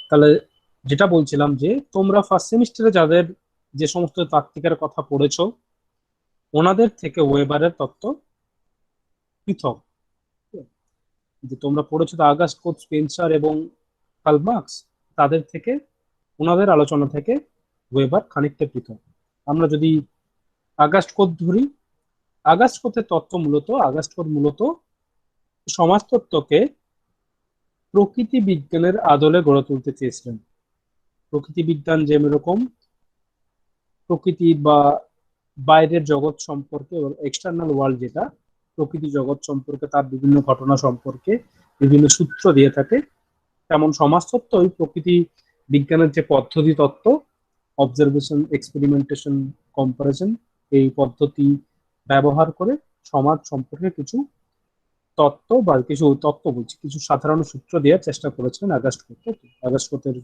তাহলে যেটা বলছিলাম যে তোমরা ফার্স্ট সেমিস্টারে যাদের যে সমস্ত তাত্ত্বিকের কথা পড়েছো ওনাদের থেকে ওয়েবারের তত্ত্ব পৃথক। যে তোমরা পড়েছো তো আগাস্ট কোট, স্পেন্সার এবং কার্ল মার্কস, তাদের থেকে ওনাদের আলোচনা থেকে ওয়েবার খানিকটা পৃথক। আমরা যদি আগস্ট কোট ধরি, আগস্ট কোটের তত্ত্ব মূলত, আগস্ট কোট মূলত সমাজতত্ত্বকে প্রকৃতি বিজ্ঞানের আদলে গড়ে তুলতে চেয়েছিলেন। প্রকৃতি বিজ্ঞান যেরকম প্রকৃতি বা বাইরের জগৎ সম্পর্কে, এক্সটার্নাল ওয়ার্ল্ড যেটা প্রকৃতি জগৎ সম্পর্কে, তার বিভিন্ন ঘটনা সম্পর্কে বিভিন্ন সূত্র দিয়ে থাকে, তেমন সমাজতত্ত্ব ওই প্রকৃতি বিজ্ঞানের যে পদ্ধতি তত্ত্ব, অবজারভেশন, এক্সপেরিমেন্টেশন, কম্পারিজন, এই পদ্ধতি ব্যবহার করে সমাজ সম্পর্কে কিছু তত্ত্ব বা কিছু তত্ত্ব বলছি, কিছু সাধারণ সূত্র দেওয়ার চেষ্টা করেছিলেন আগস্ট কোট। আগস্ট কোটের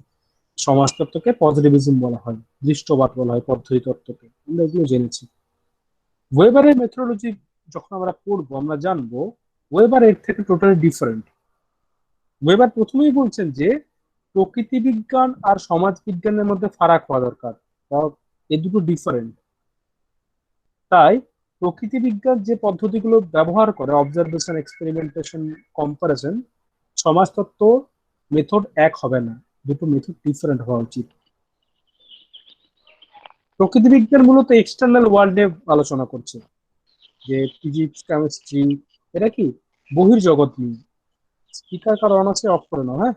সমাজতত্ত্বকে পজিটিভিজম বলা হয়, দৃষ্টবাদ বলা হয়, পদ্ধতি তত্ত্বকে, আমরা এগুলো জেনেছি। ওয়েবারের মেথোডোলজি যখন আমরা পড়বো আমরা জানবো ওয়েবার এর থেকে টোটালি ডিফারেন্ট। ওয়েবার প্রথমেই বলছেন যে প্রকৃতি বিজ্ঞান আর সমাজ বিজ্ঞানের মধ্যে ফারাক হওয়া দরকার, এই দুটো ডিফারেন্ট। তাই প্রকৃতি বিজ্ঞান যে পদ্ধতিগুলো ব্যবহার করে, অবজারভেশন, এক্সপেরিমেন্টেশন, কম্পারিজন, সমাজতত্ত্ব মেথড এক হবে না, দুটো মেথড ডিফারেন্ট হওয়া উচিত। প্রকৃতি বিজ্ঞান মূলত এক্সটার্নাল ওয়ার্ল্ডে আলোচনা করছে, যে ফিজিক্স, কেমিস্ট্রি, এটা কি বহির্জগৎ নিয়ে। স্পিকার কারো অন আছে, অফ করে নাও, হ্যাঁ।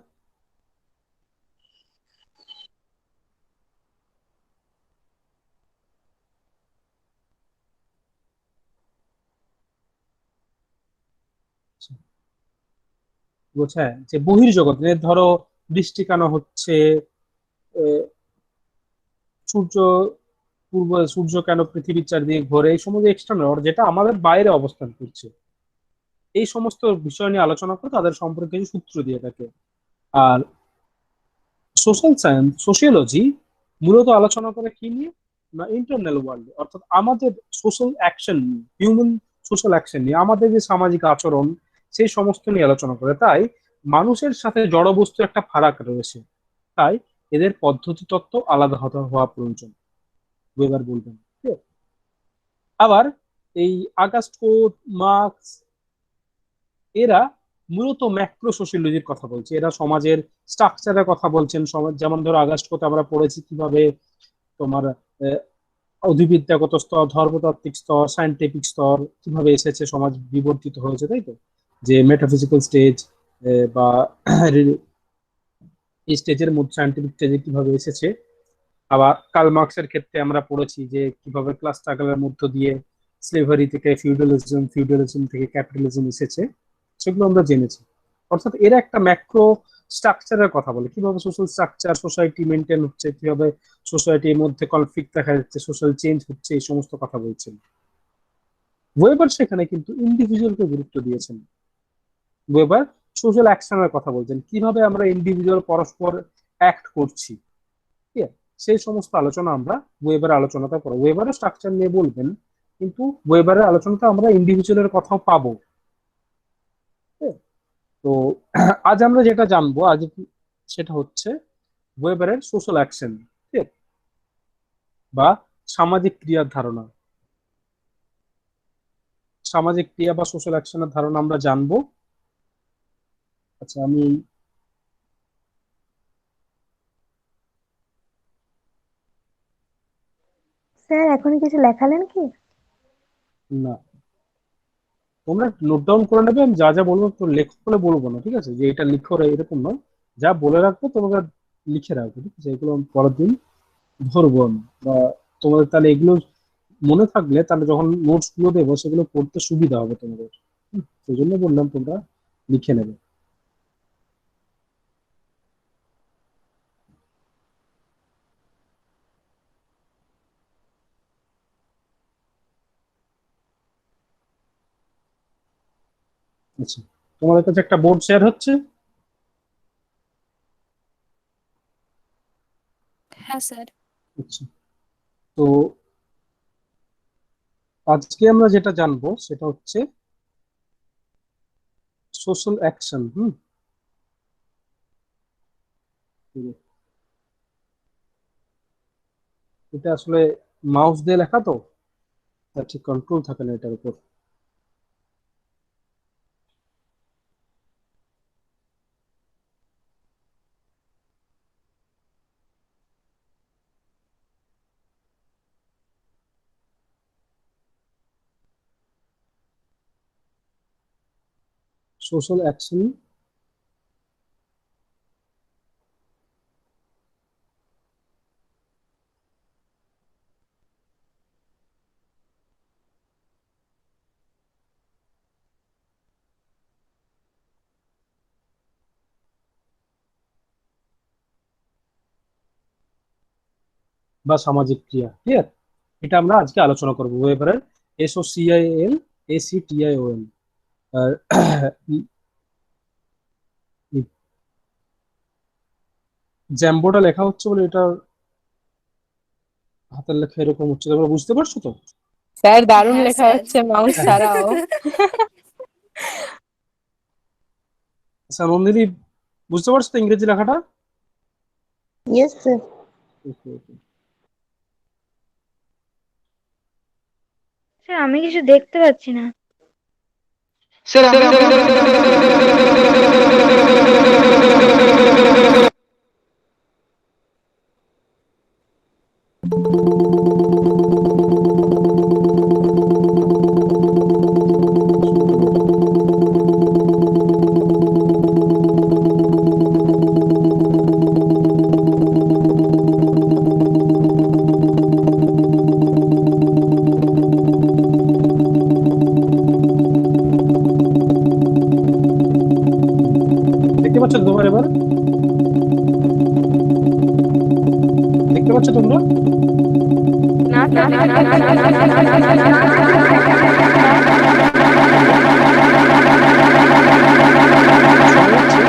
বোঝায় যে বহির্জগৎ নিয়ে, ধরো বৃষ্টি কেন হচ্ছে, আহ, সূর্য সূর্য কেন পৃথিবীর চারদিকে ঘোরে, এই সমস্ত এক্সটার্নাল যেটা আমাদের বাইরে অবস্থান করছে, এই সমস্ত বিষয় নিয়ে আলোচনা করে তাদের সম্পর্কে কিছু সূত্র দিয়ে থাকে। আর সোশ্যাল সায়েন্স, সোশিওলজি মূলত আলোচনা করে কি নিয়ে না, ইন্টারনাল ওয়ার্ল্ড, অর্থাৎ আমাদের সোশ্যাল অ্যাকশন নিয়ে, হিউম্যান সোশ্যাল অ্যাকশন নিয়ে, আমাদের যে সামাজিক আচরণ সেই সমস্ত নিয়ে আলোচনা করে। তাই মানুষের সাথে জড়বস্তু একটা ফারাক রয়েছে, তাই এদের পদ্ধতি তত্ত্ব আলাদা হতে হওয়া প্রয়োজন, ওয়েবার বলবেন। ঠিক আছে? আবার এই আগস্ট কোট, মার্কস, এরা মূলত ম্যাক্রো সোশিয়োলজির কথা বলছে, এরা সমাজের স্ট্রাকচারের কথা বলছেন। সমাজ যেমন ধরো আগস্ট কোট আমরা পড়েছি কিভাবে তোমার আহ, অধিবিদ্যাগত স্তর, ধর্মতাত্ত্বিক স্তর, সায়েন্টিফিক স্তর কিভাবে এসেছে, সমাজ বিবর্তিত হয়েছে, তাই তো? যে মেটাফিজিক্যাল স্টেজ বা এই স্টেজের মধ্যে সায়েন্টিফিক স্টেজে কিভাবে এসেছে। আবার কার্ল মার্কসের ক্ষেত্রে আমরা পড়েছি যে কিভাবে ক্লাস স্ট্রাগলের মধ্য দিয়ে স্লেভারি থেকে ফিউডালিজম, ফিউডালিজম থেকে ক্যাপিটালিজম এসেছে, সেগুলো আমরা জেনেছি। অর্থাৎ এরা একটা ম্যাক্রো স্ট্রাকচারের কথা বলে, কিভাবে সোশ্যাল স্ট্রাকচার, সোসাইটি মেনটেন হচ্ছে, কিভাবে সোসাইটির মধ্যে কনফ্লিক্ট দেখা যাচ্ছে, সোশ্যাল চেঞ্জ হচ্ছে, এই সমস্ত কথা বলছেন। ওয়েবার সেখানে কিন্তু ইন্ডিভিজুয়ালকে গুরুত্ব দিয়েছেন। ওয়েবার সোশ্যাল অ্যাকশনের কথা বলছেন, কিভাবে আমরা ইন্ডিভিজুয়াল পরস্পর অ্যাক্ট করছি, ঠিক আছে? সেই সমস্ত আলোচনা আমরা ওয়েবার আলোচনাটা করবো। ওয়েবারের স্ট্রাকচার নিয়ে বলবেন, কিন্তু ওয়েবারের আলোচনাতে আমরা ইন্ডিভিজুয়ালের কথাও পাবো। ঠিক আছে? তো আজ আমরা যেটা জানবো আজ, সেটা হচ্ছে ওয়েবারের সোশ্যাল অ্যাকশন, ঠিক আছে? বা সামাজিক ক্রিয়ার ধারণা, সামাজিক ক্রিয়া বা সোশ্যাল অ্যাকশনের ধারণা আমরা জানবো। আচ্ছা, আমি স্যার এখনই কিছু লেখালেন কি? না, তোমরা নোট ডাউন করে নেবে, আমি যা যা বলবো তো লেখো বলে বলবো না, ঠিক আছে? যে এটা লিখো এরকম নয়, যা বলে রাখবো তোমরা লিখে রাখবো, ঠিক আছে? এগুলো আমি পরের দিন ধরবো আমি, বা তোমাদের তাহলে এগুলো মনে থাকলে তাহলে যখন নোটস গুলো দেবো সেগুলো পড়তে সুবিধা হবে তোমাদের। সেই জন্য বললাম তোমরা লিখে নেবে। আচ্ছা, তোমাদের কাছে একটা বোর্ড শেয়ার হচ্ছে। হ্যাঁ স্যার। আচ্ছা, তো আজকে আমরা যেটা জানবো সেটা হচ্ছে সোশ্যাল অ্যাকশন। এটা আসলে মাউস দিয়ে লেখা তো, তার ঠিক কন্ট্রোল থাকে না এটার উপর। সোশ্যাল অ্যাকশন, বা সামাজিক ক্রিয়া, ক্লিয়ার? এটা আমরা আজকে আলোচনা করবো ওয়েবারের SOCIAL, আর জ্যাম্বোটা লেখা হচ্ছে বলে এটা হাতের লেখা এরকম হচ্ছে, তোমরা বুঝতে পারছো তো? স্যার দারুণ হ্যাঁ লেখা স্যার। হচ্ছে মাউস ছাড়াও। আচ্ছা নন্দিনী, বুঝতে পারছো তো ইংরেজি লেখাটা? Yes sir. Okay okay. Sir আমি কিছু দেখতে পাচ্ছি না। দেখতে পাচ্ছ তো তোমরা এবার? দেখতে পাচ্ছ তোমরা? না স্যার, না, না, না, না, না, না, না, না, না, শোনা যাচ্ছে?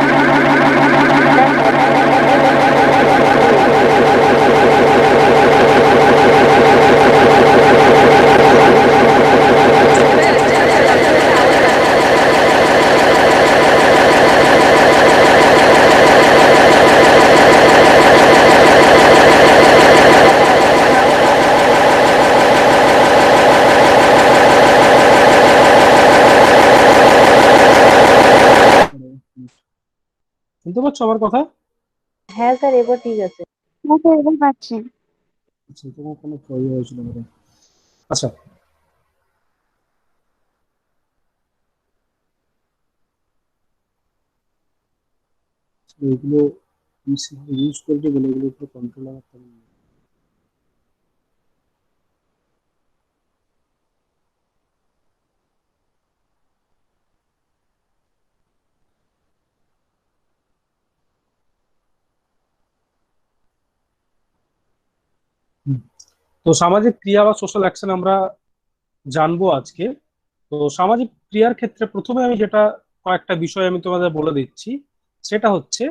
শুনতে পাচ্ছ আমার কথা? হ্যাঁ স্যার, এবার ঠিক আছে। হ্যাঁ স্যার, এবার পাচ্ছি। আচ্ছা, তোমার কোনো প্রবলেম হয়েছিল মনে হয়। আচ্ছা, এগুলো ইউজ করতে গেলে এগুলো একটু কন্ট্রোল রাখতে হবে। হুম। তো সামাজিক ক্রিয়া বা সোশ্যাল অ্যাকশন আমরা জানবো আজকে। তো সামাজিক ক্রিয়ার ক্ষেত্রে প্রথমে আমি যেটা কয়েকটা বিষয় আমি তোমাদের বলে দিচ্ছি, সেটা হচ্ছে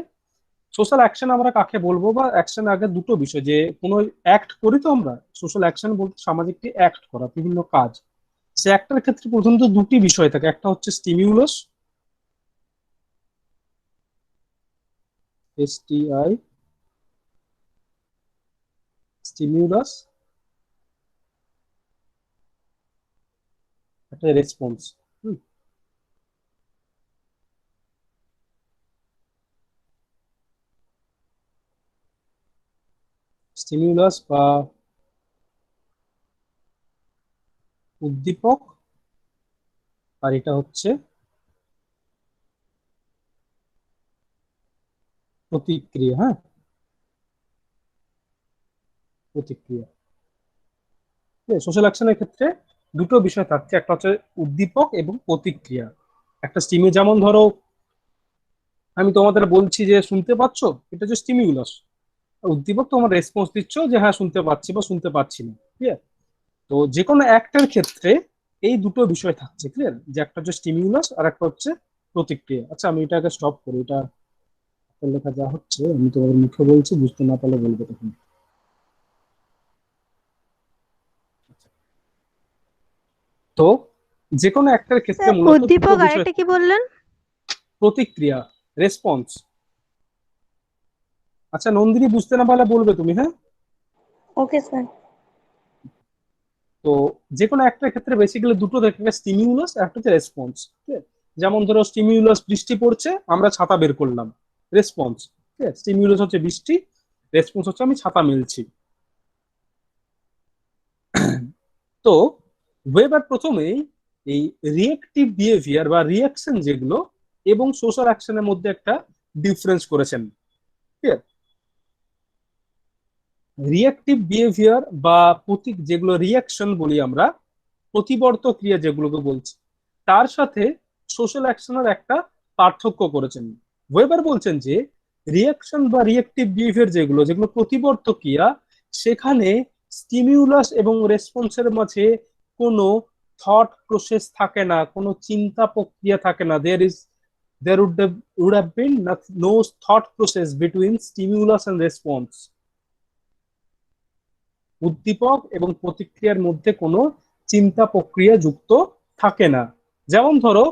সোশ্যাল অ্যাকশন আমরা কাকে বলবো, বা অ্যাকশন আগে দুটো বিষয়, যে কোনো অ্যাক্ট করি তো আমরা, সোশ্যাল অ্যাকশন বলতে সামাজিককে অ্যাক্ট করা, বিভিন্ন কাজ। সে অ্যাক্টের ক্ষেত্রে প্রথমত দুটি বিষয় থাকে, একটা হচ্ছে স্টিমিউলাস, STI, স্টিমিউলাস, একটা রেসপন্স। স্টিমিউলাস বা উদ্দীপক, আর এটা হচ্ছে প্রতিক্রিয়া। হ্যাঁ, প্রতিক্রিয়া। সোশ্যাল অ্যাকশনের ক্ষেত্রে দুটো বিষয় থাকছে, একটা হচ্ছে উদ্দীপক এবং প্রতিক্রিয়া। একটা স্টিমি, যেমন ধরো আমি তোমাদের বলছি যে শুনতে পাচ্ছো, এটা হচ্ছে স্টিমিউলাস। উদ্দীপক তোমার রেসপন্স দিচ্ছ যে হ্যাঁ শুনতে পাচ্ছি বা শুনতে পাচ্ছি না, ক্লিয়ার? তো যে কোনো অ্যাক্টের ক্ষেত্রে এই দুটো বিষয় থাকছে, ক্লিয়ার? যে একটা হচ্ছে স্টিমিউলাস আর একটা হচ্ছে প্রতিক্রিয়া। আচ্ছা আমি এটাকে স্টপ করি, এটা হাতের লেখা যা হচ্ছে আমি তোমাদের মুখে বলছি, বুঝতে না পারলে বলবো তখন। তো যে কোনো অ্যাক্টের ক্ষেত্রে স্যার মূলত দুটো উদ্দীপক বিষয় আরেকটা কি থাকে, বললেন? প্রতিক্রিয়া, রেসপন্স। আচ্ছা নন্দিনী, বুঝতে না পারলে বলবে তুমি, হ্যাঁ? Okay sir. তো যে কোনো একটা ক্ষেত্রে বেসিক্যালি দুটো থাকে, একটা স্টিমিউলাস আর একটা হচ্ছে রেসপন্স। ঠিক আছে? যেমন ধরো স্টিমিউলাস, বৃষ্টি পড়ছে, আমরা ছাতা বের করলাম। রেসপন্স, ঠিক আছে, স্টিমিউলাস হচ্ছে বৃষ্টি, রেসপন্স হচ্ছে আমি ছাতা মেলছি। তো ওয়েবার প্রথমেই এই রিয়েক্টিভ বিহেভিয়ার বা রিয়াকশন যেগুলো এবং সোশ্যাল অ্যাকশনের মধ্যে একটা ডিফারেন্স করেছেন। ঠিক আছে? রিয়েক্টিভ বিহেভিয়ার বা প্রতীক যেগুলো রিয়াকশন বলি আমরা, প্রতিবর্ত ক্রিয়া যেগুলোকে বলছি, তার সাথে সোশ্যাল অ্যাকশনের একটা পার্থক্য করেছেন। ওয়েবার বলছেন যে রিয়াকশন বা রিয়েক্টিভ বিহেভিয়ার যেগুলো যেগুলো প্রতিবর্ত ক্রিয়া, সেখানে স্টিমিউলাস এবং রেসপন্সের মাঝে কোনো থট প্রসেস থাকে না, কোনো চিন্তা প্রক্রিয়া থাকে না। There would have been no thought process between stimulus and response. উদ্দীপক এবং প্রতিক্রিয়ার মধ্যে কোনো চিন্তা প্রক্রিয়া যুক্ত থাকে না। যেমন ধরো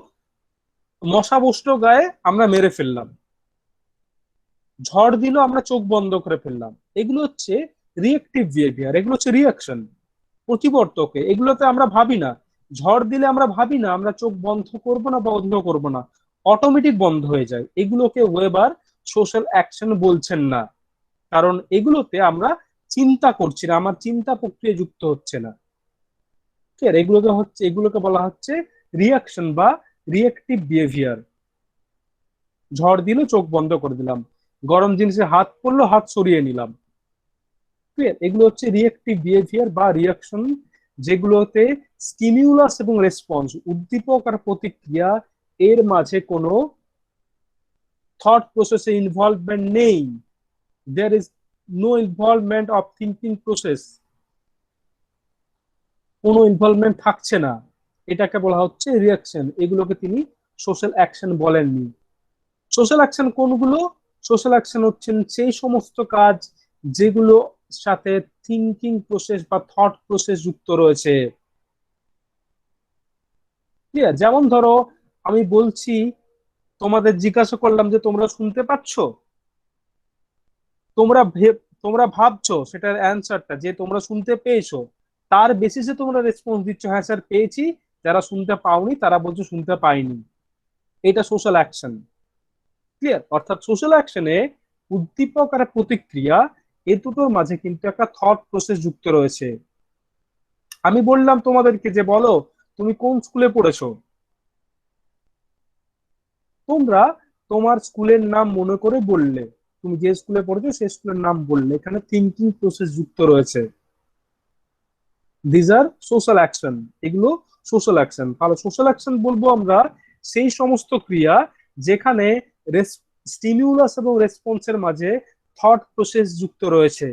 মশা বসলো গায়ে, আমরা মেরে ফেললাম। ঝড় দিল, আমরা চোখ বন্ধ করে ফেললাম। এগুলো হচ্ছে রিয়েক্টিভ বিহেভিয়ার, এগুলো হচ্ছে রিয়াকশন, প্রতিবর্তকে। এগুলোতে আমরা ভাবি না। ঝড় দিলে আমরা ভাবি না আমরা চোখ বন্ধ করব না বন্ধ করব না, অটোমেটিক বন্ধ হয়ে যায়। এগুলোকে ওয়েবার সোশ্যাল অ্যাকশন বলছেন না, কারণ এগুলোতে আমরা চিন্তা করছি না, আমার চিন্তা প্রক্রিয়া যুক্ত হচ্ছে না। ঠিক আছে? এগুলোকে বলা হচ্ছে রিয়াকশন বা রিয়েক্টিভ বিহেভিয়ার। ঝড় দিল, চোখ বন্ধ করে দিলাম। গরম জিনিসে হাত পড়লো, হাত সরিয়ে নিলাম। ঠিক আছে? এগুলো হচ্ছে রিয়েক্টিভ বিহেভিয়ার বা রিয়াকশন, যেগুলোতে স্টিমিউলাস এবং রেসপন্স, উদ্দীপক আর প্রতিক্রিয়া, এর মাঝে কোনো থট প্রসেসে ইনভলভমেন্ট নেই। There is no involvement of thinking process, কোনো ইনভলভমেন্ট থাকছে না। এটাকে বলা হচ্ছে রিয়াকশন। এগুলোকে তিনি সোশ্যাল অ্যাকশন বলেননি। সোশ্যাল অ্যাকশন কোনগুলো? সোশ্যাল অ্যাকশন হচ্ছেন সেই সমস্ত কাজ যেগুলো সাথে থিঙ্কিং প্রসেস বা থট প্রসেস যুক্ত রয়েছে। ঠিক আছে? যেমন ধরো আমি বলছি, তোমাদের জিজ্ঞাসা করলাম যে তোমরা শুনতে পাচ্ছ। তোমরা ভাবছো সেটার অ্যান্সারটা যে তোমরা শুনতে পেয়েছো, তার বেসিসে তোমরা রেসপন্স দিচ্ছ, হ্যাঁ স্যার পেয়েছি। যারা শুনতে পাওনি তারা বলছো শুনতে পাইনি। এটা সোশ্যাল অ্যাকশন। ক্লিয়ার? অর্থাৎ সোশ্যাল অ্যাকশনে উদ্দীপক আর প্রতিক্রিয়া, এ দুটোর মাঝে কিন্তু একটা থট প্রসেস যুক্ত রয়েছে। আমি বললাম তোমাদেরকে যে বলো তুমি কোন স্কুলে পড়েছো, তোমরা তোমার স্কুলের নাম মনে করে বললে, তুমি যে স্কুলে পড়েছো সেই স্কুলের নাম বললে, এখানে থিঙ্কিং প্রসেস যুক্ত রয়েছে। These are social action. এগুলো সোশ্যাল অ্যাকশন। তাহলে সোশ্যাল অ্যাকশন বলবো আমরা সেই সমস্ত ক্রিয়া যেখানে স্টিমিউলাস এবং রেসপন্সের মাঝে থট প্রসেস যুক্ত রয়েছে।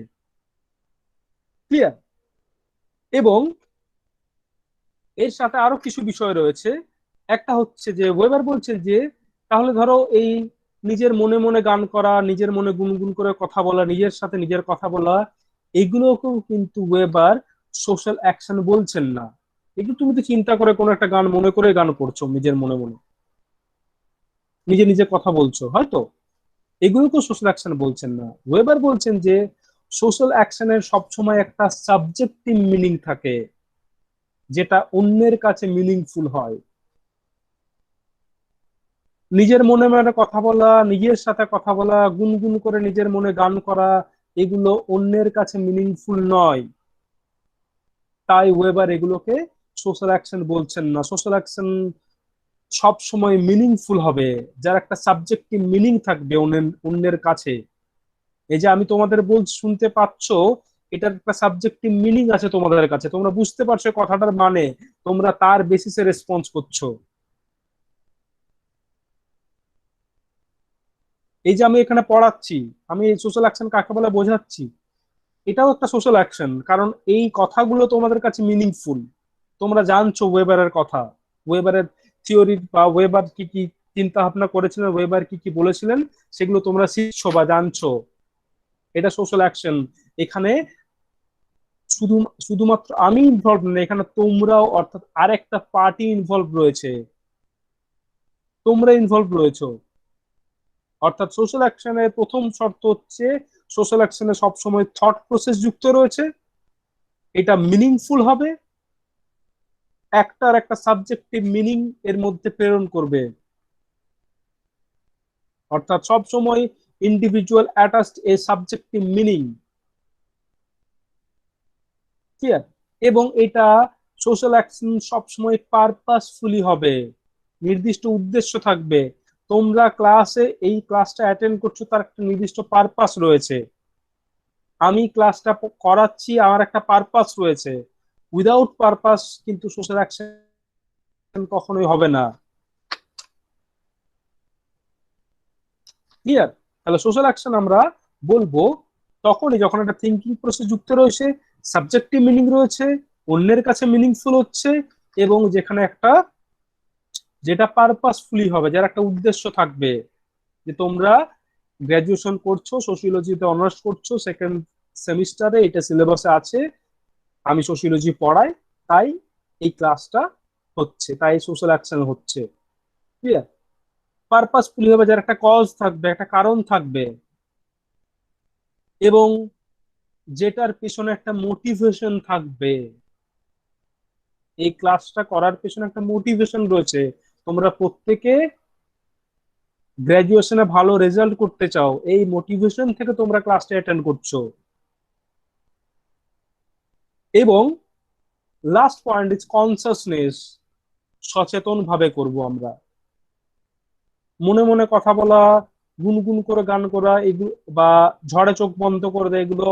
ক্লিয়ার? এবং এর সাথে আরো কিছু বিষয় রয়েছে। একটা হচ্ছে যে ওয়েবার বলছেন যে তাহলে ধরো এই নিজের মনে মনে গান করা, নিজের মনে গুনগুন করে কথা বলা, নিজের সাথে নিজের কথা বলা, এগুলোকেও কিন্তু ওয়েবার সোশ্যাল অ্যাকশন বলছেন না। একটু তুমি তো চিন্তা করে কোনো একটা গান মনে করে গান করছো, নিজের মনে মনে নিজে নিজে কথা বলছো হয়তো, এগুলোকেও সোশ্যাল অ্যাকশন বলছেন না। ওয়েবার বলছেন যে সোশ্যাল অ্যাকশনের সবসময় একটা সাবজেক্টিভ মিনিং থাকে, যেটা অন্যের কাছে মিনিংফুল হয়। নিজের মনে মনে কথা বলা, নিজের সাথে কথা বলা, গুনগুন করে নিজের মনে গান করা, এগুলো অন্যের কাছে মিনিংফুল নয়। তাই ওয়েবার এগুলোকে সোশ্যাল অ্যাকশন বলছেন না। সোশ্যাল অ্যাকশন সব সময় মিনিংফুল হবে, যার একটা সাবজেক্টিভ মিনিং থাকবে অন্যের কাছে। এই যে আমি তোমাদের বলছি শুনতে পাচ্ছ, এটার একটা সাবজেক্টিভ মিনিং আছে তোমাদের কাছে, তোমরা বুঝতে পারছো কথাটার মানে, তোমরা তার বেসিসে রেসপন্স করছো। এই যে আমি এখানে পড়াচ্ছি, আমি সোশ্যাল অ্যাকশন কাকে বলে বোঝাচ্ছি, এটাও একটা সোশ্যাল অ্যাকশন, কারণ এই কথাগুলো তোমাদের কাছে মিনিংফুল। তোমরা জানছো ওয়েবারের কথা, ওয়েবারের থিওরি বা ওয়েবার কি কি চিন্তা ভাবনা করেছিলেন, ওয়েবার কি কি বলেছিলেন, সেগুলো তোমরা শিখছো বা জানছো। এটা সোশ্যাল অ্যাকশন। এখানে শুধু শুধুমাত্র আমি ইনভলভ না, এখানে তোমরাও, অর্থাৎ আরেকটা পার্টি ইনভলভ রয়েছে, তোমরা ইনভলভ রয়েছো। অর্থাৎ সোশ্যাল অ্যাকশনের প্রথম শর্ত হচ্ছে সোশ্যাল অ্যাকশনে সবসময় থট প্রসেস যুক্ত রয়েছে, এটা মিনিংফুল হবে, একটার একটা সাবজেক্টিভ মিনিং এর মধ্যে প্রেরণ করবে, অর্থাৎ সব সময় ইন্ডিভিজুয়াল অ্যাটাচড এ সাবজেক্টিভ মিনিং, ক্লিয়ার। এবং এটা সোশ্যাল অ্যাকশন সবসময় পারপাসফুলি হবে, নির্দিষ্ট উদ্দেশ্য থাকবে। তোমরা ক্লাসে এই ক্লাসটা অ্যাটেন্ড করছো, তার একটা নির্দিষ্ট পারপাস রয়েছে। আমি ক্লাসটা করাচ্ছি, আমার একটা পারপাস রয়েছে। উইদাউট পারপাস কিন্তু সোশ্যাল অ্যাকশন কখনোই হবে না, ক্লিয়ার। তাহলে সোশ্যাল অ্যাকশন আমরা বলবো তখনই যখন একটা থিঙ্কিং প্রসেস যুক্ত রয়েছে, সাবজেক্টিভ মিনিং রয়েছে, অন্যের কাছে মিনিংফুল হচ্ছে, এবং যেখানে একটা যেটা পারপাসফুলি হবে, যার একটা উদ্দেশ্য থাকবে। যে তোমরা গ্রাজুয়েশন করছো, সোশিওলজিতে অনার্স করছো, সেকেন্ড সেমিস্টারে, এটা সিলেবাসে আছে, আমি সোশিওলজি পড়াই, তাই এই ক্লাসটা হচ্ছে, তাই সোশ্যাল অ্যাকশন হচ্ছে, ক্লিয়ার। পারপাসফুলি হবে, যার একটা কজ থাকবে, একটা কারণ থাকবে, এবং যেটার পিছনে একটা মোটিভেশন থাকবে। এই ক্লাসটা করার পেছনে একটা মোটিভেশন রয়েছে। তোমরা প্রত্যেকে গ্রাজুয়েশনে ভালো রেজাল্ট করতে চাও, এই মোটিভেশন থেকে তোমরা ক্লাসটা অ্যাটেন্ড করছো। এবং লাস্ট পয়েন্ট ইজ কনসাসনেস, সচেতন ভাবে করব আমরা। মনে মনে কথা বলা, গুনগুন করে গান করা, এগুলো বা ঝড়ে চোখ বন্ধ করে দেয়, এগুলো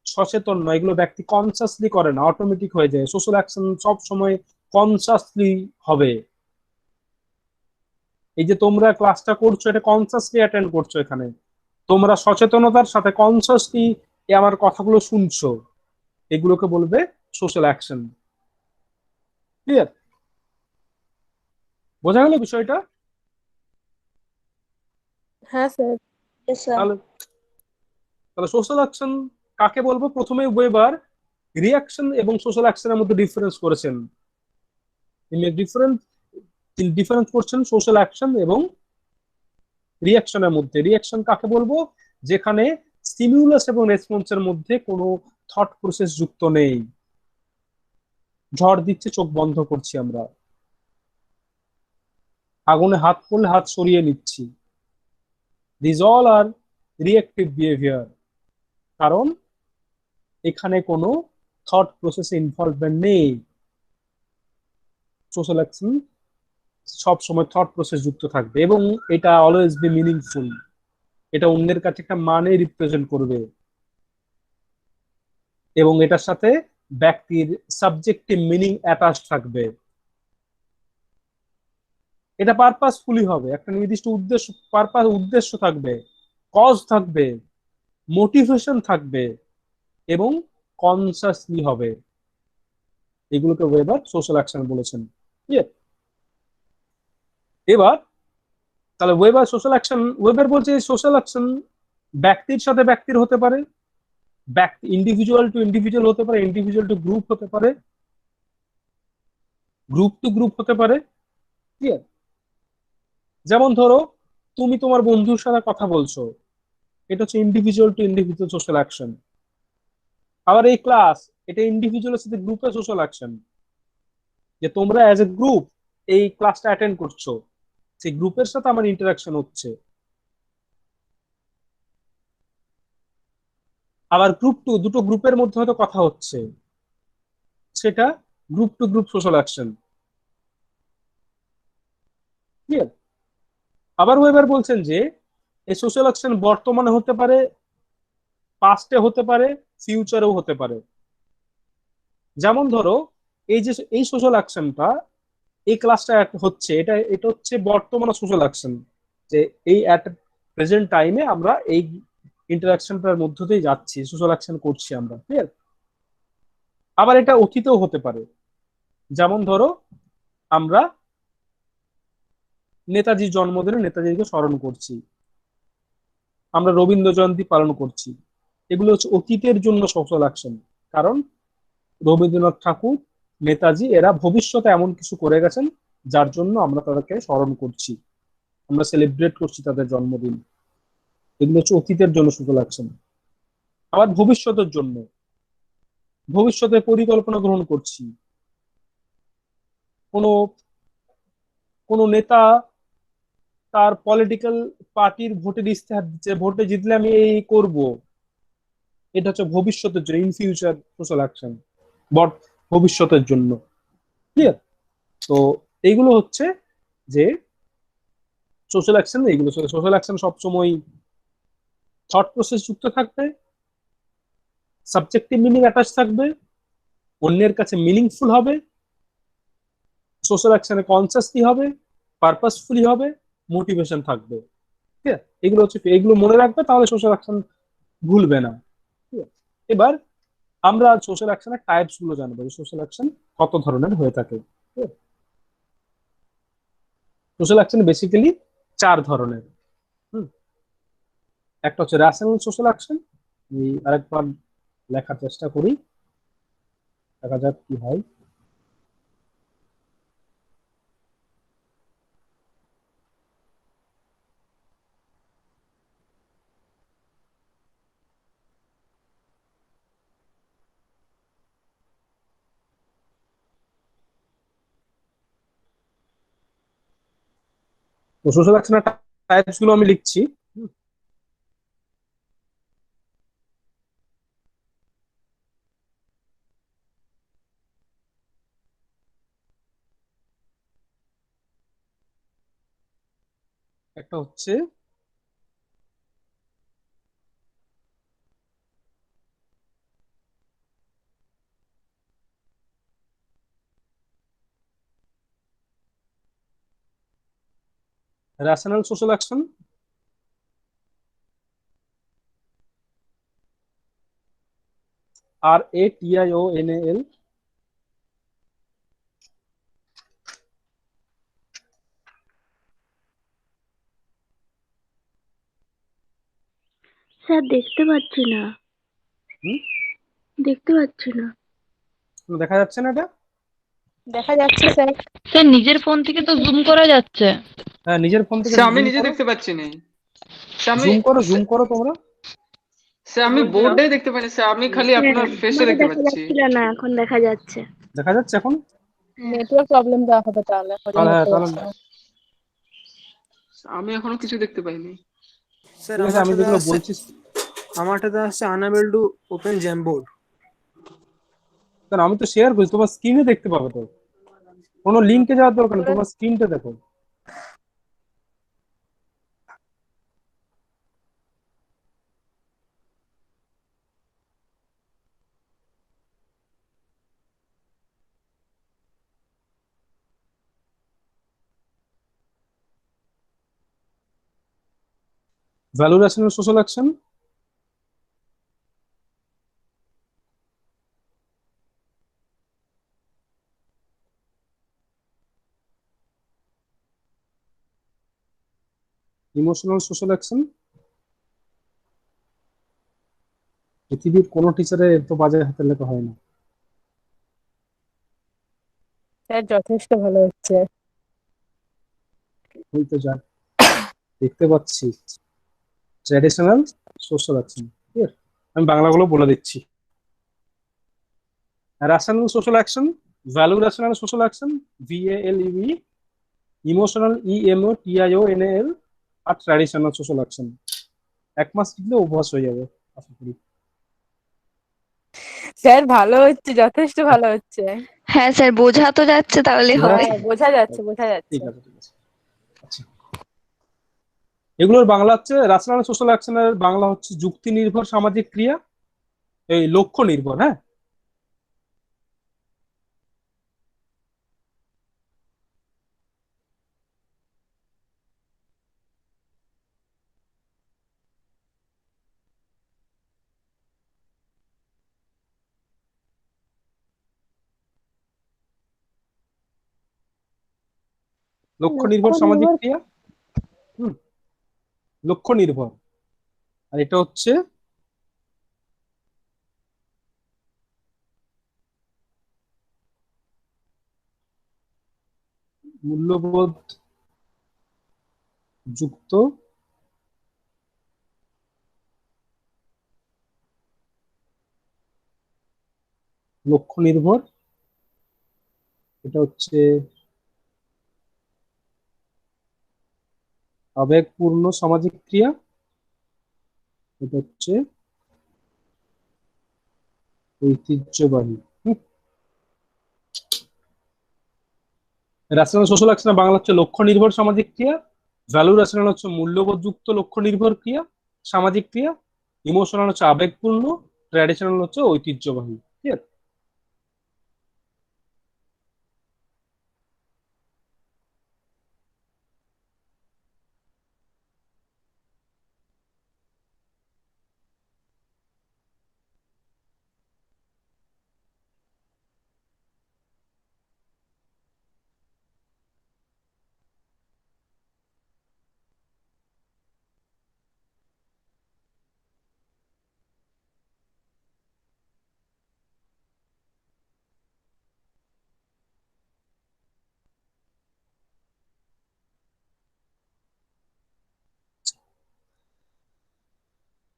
সচেতন নয়, এগুলো ব্যক্তি কনসাসলি করে না, অটোমেটিক হয়ে যায়। সোশ্যাল অ্যাকশন সব সময় কনসাসলি হবে। এই যে তোমরা ক্লাসটা করছো, এটা কনসাসলি অ্যাটেন্ড করছো, এখানে তোমরা সচেতনতার সাথে কনসাসলি আমার কথাগুলো শুনছো, এগুলোকে বলবে সোশ্যাল অ্যাকশন, ক্লিয়ার। বোঝা গেল বিষয়টা? হ্যাঁ স্যার। Yes, sir. তাহলে তাহলে সোশ্যাল অ্যাকশন কাকে বলবো? প্রথমে ওয়েবার রিয়াকশন এবং সোশ্যাল অ্যাকশনের মধ্যে ডিফারেন্স করেছেন। তিনি ডিফারেন্স করছেন সোশ্যাল অ্যাকশন এবং রিয়াকশনের মধ্যে। রিয়াকশন কাকে বলবো? যেখানে স্টিমিউলাস এবং রেসপন্সের মধ্যে কোনো থট প্রসেস যুক্ত নেই। ঝড় দিচ্ছে, চোখ বন্ধ করছি আমরা, আগুনে হাত পড়লে হাত সরিয়ে নিচ্ছি, this all are reactive behaviour. কারণ এখানে কোনো থট প্রসেস ইনভলভমেন্ট নেই। সোশ্যাল অ্যাকশন সব সময় থট প্রসেস যুক্ত থাকবে, এবং এটা অলওয়েজ বি মিনিংফুল, এটা অন্যের কাছে একটা মানে রিপ্রেজেন্ট করবে, এবং এটার সাথে ব্যক্তির সাবজেক্টিভ মিনিং অ্যাটাচ থাকবে। এটা পারপাসফুলি হবে, একটা নির্দিষ্ট উদ্দেশ্য, উদ্দেশ্য থাকবে, কজ থাকবে, মোটিভেশন থাকবে, এবং কনসাসলি হবে। এগুলোকে ওয়েবার সোশ্যাল অ্যাকশন বলেছেন, ক্লিয়ার। এবার তাহলে ওয়েবার সোশ্যাল অ্যাকশন, ওয়েবার বলছে সোশ্যাল অ্যাকশন ব্যক্তির সাথে ব্যক্তির হতে পারে, ব্যক্তি ইন্ডিভিজুয়াল টু ইন্ডিভিজুয়াল হতে পারে, ইন্ডিভিজুয়াল টু গ্রুপ হতে পারে, গ্রুপ টু গ্রুপ হতে পারে, ক্লিয়ার। যেমন ধরো তুমি তোমার বন্ধুর সাথে কথা বলছো, এটা হচ্ছে individual two individual social action. আবার এই ক্লাস, এটা ইন্ডিভিজুয়ালের সাথে গ্রুপে সোশ্যাল অ্যাকশন, যে তোমরা অ্যাজ এ গ্রুপ এই ক্লাসটা অ্যাটেন্ড করছো, সেই গ্রুপের সাথে আমার ইন্টারাকশন হচ্ছে। আবার গ্রুপ টু, দুটো গ্রুপের মধ্যে হয়তো কথা হচ্ছে, সেটা group to group social action, clear. আবার ওয়েবার বলছেন যে এই সোশ্যাল অ্যাকশন বর্তমানে হতে পারে, পাস্টে হতে পারে, ফিউচারেও হতে পারে। যেমন ধরো এই যে এই সোশ্যাল অ্যাকশনটা, এই ক্লাসটা হচ্ছে, এটা এটা হচ্ছে বর্তমানে সোশ্যাল অ্যাকশন, যে এই অ্যাট প্রেজেন্ট টাইমে আমরা এই ইন্টারাকশনটার মধ্য দিয়ে যাচ্ছি, সোশ্যাল অ্যাকশন করছি আমরা, ক্লিয়ার। আবার এটা অতীতেও হতে পারে, যেমন ধরো আমরা নেতাজির জন্মদিনে নেতাজিকে স্মরণ করছি, আমরা রবীন্দ্র জয়ন্তী পালন করছি, এগুলো হচ্ছে অতীতের জন্য সোশ্যাল অ্যাকশন। কারণ রবীন্দ্রনাথ ঠাকুর, নেতাজি এরা ভবিষ্যতে এমন কিছু করে গেছেন, যার জন্য আমরা তাদেরকে স্মরণ করছি, আমরা সেলিব্রেট করছি তাদের জন্মদিন। এগুলো হচ্ছে অতীতের জন্য সোশ্যাল অ্যাকশন। আবার ভবিষ্যতের জন্য, ভবিষ্যতে পরিকল্পনা গ্রহণ করছি। কোনো কোনো নেতা তার পলিটিক্যাল পার্টির ভোটের ইস্তেহার দিচ্ছে, ভোটে জিতলে আমি এই করব, এটা হচ্ছে ভবিষ্যতের জন্য, ইন ফিউচার সোশ্যাল অ্যাকশন, বট ভবিষ্যতের জন্য। ক্লিয়ার? তো এইগুলো হচ্ছে যে সোশ্যাল অ্যাকশন। এইগুলো সোশ্যাল অ্যাকশন সবসময় থট প্রসেস যুক্ত থাকবে, সাবজেক্টিভ মিনিং অ্যাটাচ থাকবে, অন্যের কাছে মিনিংফুল হবে, সোশ্যাল অ্যাকশনে কনসাসলি হবে, পারপাসফুলি হবে, মোটিভেশন থাকবে। ঠিক আছে? এগুলো হচ্ছে, এগুলো মনে রাখবে, তাহলে সোশ্যাল অ্যাকশন ভুলবে না। ঠিক আছে? এবার আমরা সোশ্যাল অ্যাকশনের টাইপস গুলো জানবো, সোশ্যাল অ্যাকশন কত ধরনের হয়ে থাকে। সোশ্যাল অ্যাকশন বেসিক্যালি 4 ধরনের। হুম, একটা হচ্ছে রেশনাল সোশ্যাল অ্যাকশন। আরেকবার লেখার চেষ্টা করি, দেখা যাক কি হয়। তো সোশ্যাল অ্যাকশনের টাইপস গুলো আমি লিখছি। হুম, একটা হচ্ছে rational social action, RATIONAL। Sir দেখতে পাচ্ছি না, হুম, দেখতে পাচ্ছি না। দেখা যাচ্ছে না এটা? দেখা যাচ্ছে স্যার। স্যার নিজের ফোন থেকে তো জুম করা যাচ্ছে। হ্যাঁ, নিজের ফোন থেকে স্যার আমি জুম নিজে করো, দেখতে পাচ্ছি না। স্যার আমি জুম করো, জুম করো তোমরা। স্যার আমি বোর্ডে দেখতে পাইনি স্যার, আমি খালি হ্যাঁ, আপনার ফেসে আমারও দেখতে দেখা পাচ্ছি। যাচ্ছিল না, এখন দেখা যাচ্ছে। দেখা যাচ্ছে এখন? হ্যাঁ, নেটওয়ার্ক প্রবলেম দেওয়া হবে তাহলে, হজম তাহলে হ্যাঁ, হতে তাহলে পারছে না। আমি এখনো কিছু দেখতে পাইনি। স্যার ঠিক আছে, আমি যেগুলো বলছি। আমারটাতে আসছে আনএবল টু ওপেন জ্যামবোর্ড। কারণ আমি তো শেয়ার করছি, তোমার স্ক্রিনে দেখতে পাবে তো, কোনো লিঙ্কে যাওয়ার দরকার নেই, তোমার স্ক্রিনটা দেখো। ভ্যালুরেশন social action, emotional social action. পৃথিবীর কোনো টিচারের এত বাজে হাতের লেখা হয় না। স্যার যথেষ্ট ভালো হচ্ছে। ওই তো যা দেখতে পাচ্ছি। Traditional social action. ঠিক আছে, আমি বাংলাগুলো বলে দিচ্ছি। Rational social action, value rational social action, VALUE, emotional EMOTIONAL, আর ট্র্যাডিশনাল সোশ্যাল অ্যাকশন। 1 মাস শিখলে অভ্যাস হয়ে যাবে আশা করি। স্যার ভালো হচ্ছে, যথেষ্ট ভালো হচ্ছে। হ্যাঁ স্যার, বোঝা তো যাচ্ছে, তাহলে বোঝা হবে। যাচ্ছে? বোঝা যাচ্ছে, বোঝা যাচ্ছে। ঠিক আছে, ঠিক আছে। আচ্ছা, এগুলোর বাংলা হচ্ছে, রেশনাল সোশ্যাল অ্যাকশনের বাংলা হচ্ছে যুক্তি নির্ভর সামাজিক ক্রিয়া, এই লক্ষ্য নির্ভর। হ্যাঁ, লক্ষ্য নির্ভর লক্ষ্য সামাজিক নির্ভর। ক্রিয়া। হুম, লক্ষ্য নির্ভর। আর এটা হচ্ছে মূল্যবোধ যুক্ত লক্ষ্য নির্ভর, এটা হচ্ছে আবেগপূর্ণ সামাজিক ক্রিয়া, এটা হচ্ছে ঐতিহ্যবাহী। রেশনাল সোশ্যাল অ্যাকশন বাংলা হচ্ছে লক্ষ্য নির্ভর সামাজিক ক্রিয়া, ভ্যালু রেশনাল হচ্ছে মূল্যবোধ যুক্ত লক্ষ্য নির্ভর ক্রিয়া সামাজিক ক্রিয়া, ইমোশনাল হচ্ছে আবেগপূর্ণ, ট্র্যাডিশনাল হচ্ছে ঐতিহ্যবাহী। ঠিক আছে?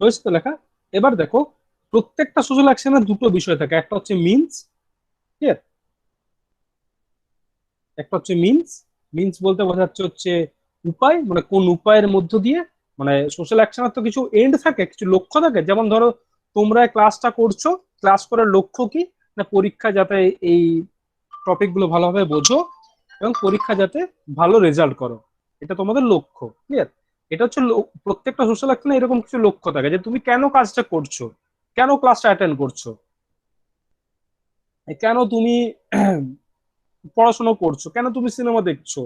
হয়েছে তো লেখা? এবার দেখো, প্রত্যেকটা সোশ্যাল অ্যাকশনের দুটো বিষয় থাকে, একটা হচ্ছে মিনস, ঠিক আছে, একটা হচ্ছে মিনস। মিনস বলতে বোঝাচ্ছে হচ্ছে উপায়, মানে কোন উপায়ের মধ্য দিয়ে, মানে সোশ্যাল অ্যাকশনের তো কিছু এন্ড থাকে, কিছু লক্ষ্য থাকে। যেমন ধরো তোমরা ক্লাসটা করছো, ক্লাস করার লক্ষ্য কি, না পরীক্ষা যাতে এই টপিক গুলো ভালোভাবে বোঝো এবং পরীক্ষা যাতে ভালো রেজাল্ট করো, এটা তোমাদের লক্ষ্য। ক্লিয়ার? এটা হচ্ছে প্রত্যেকটা সোশ্যাল অ্যাকশনে এরকম কিছু লক্ষ্য থাকে যে তুমি কেন কাজটা করছো, কেন ক্লাসটা অ্যাটেন্ড করছো, কেন তুমি পড়াশোনা করছো, কেন তুমি সিনেমা দেখছো,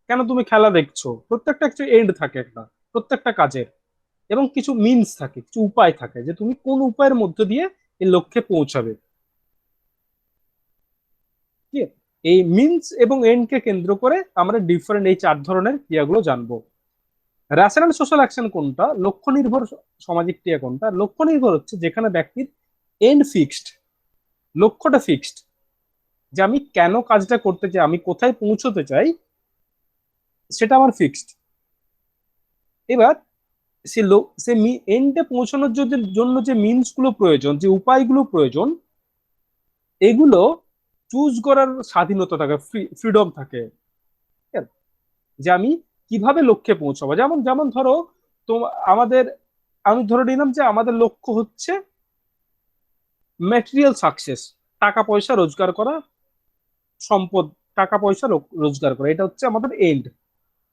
কেন তুমি খেলা দেখছো। প্রত্যেকটা কিছু এন্ড থাকে একটা, প্রত্যেকটা কাজের। এবং কিছু মিনস থাকে, কিছু উপায় থাকে যে তুমি কোন উপায়ের মধ্যে দিয়ে এই লক্ষ্যে পৌঁছাবে। ঠিক আছে? এই মিনস এবং এন্ড কে কেন্দ্র করে আমরা ডিফারেন্ট এই চার ধরনের ক্রিয়াগুলো জানবো। রেশনাল সোশ্যাল অ্যাকশন কোনটা, লক্ষ্য নির্ভর সামাজিক ক্রিয়া কোনটা? লক্ষ্য নির্ভর হচ্ছে যেখানে ব্যক্তির এন্ড ফিক্সড, লক্ষ্যটা ফিক্সড, যে আমি কেন কাজটা করতে চাই, আমি কোথায় পৌঁছতে চাই, সেটা আমার ফিক্সড। এবার সে এন্ডে পৌঁছানোর জন্য যে মিনস গুলো প্রয়োজন, যে উপায়গুলো প্রয়োজন, এগুলো চুজ করার স্বাধীনতা থাকে, ফ্রিডম থাকে। ঠিক আছে? যে আমি কিভাবে লক্ষ্যে পৌঁছাবো। যেমন যেমন ধরো তো আমাদের, আমি ধরে নিলাম যে আমাদের লক্ষ্য হচ্ছে ম্যাটেরিয়াল সাকসেস, টাকা পয়সা রোজগার করা, সম্পদ, টাকা পয়সা রোজগার করা, এটা হচ্ছে আমাদের এন্ড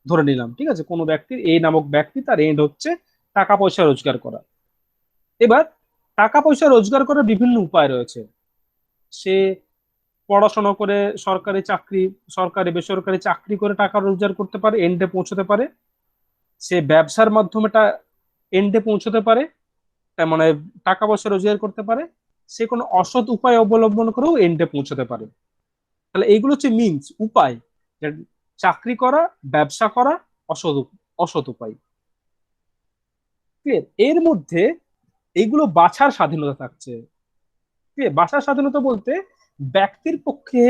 ধরে নিলাম। ঠিক আছে? কোনো ব্যক্তির, এ নামক ব্যক্তি, তার এন্ড হচ্ছে টাকা পয়সা রোজগার করা। এবার টাকা পয়সা রোজগার করার বিভিন্ন উপায় রয়েছে। সে পড়াশোনা করে, সরকারি চাকরি, সরকারি বেসরকারি চাকরি করে টাকা রোজগার করতে পারে, এন্ডে পৌঁছতে পারে। সে ব্যবসার মাধ্যমে এন্ডে পৌঁছতে পারে, তার মানে টাকা পয়সা রোজগার করতে পারে। সে কোনো অসৎ উপায় অবলম্বন করেও এন্ডে পৌঁছতে পারে। তাহলে এইগুলো হচ্ছে মিনস, উপায়। যে চাকরি করা, ব্যবসা করা, অসৎ অসৎ উপায়। ক্লিয়ার? এর মধ্যে এইগুলো বাছার স্বাধীনতা থাকছে। ক্লিয়ার? বাছার স্বাধীনতা বলতে ব্যক্তির পক্ষে,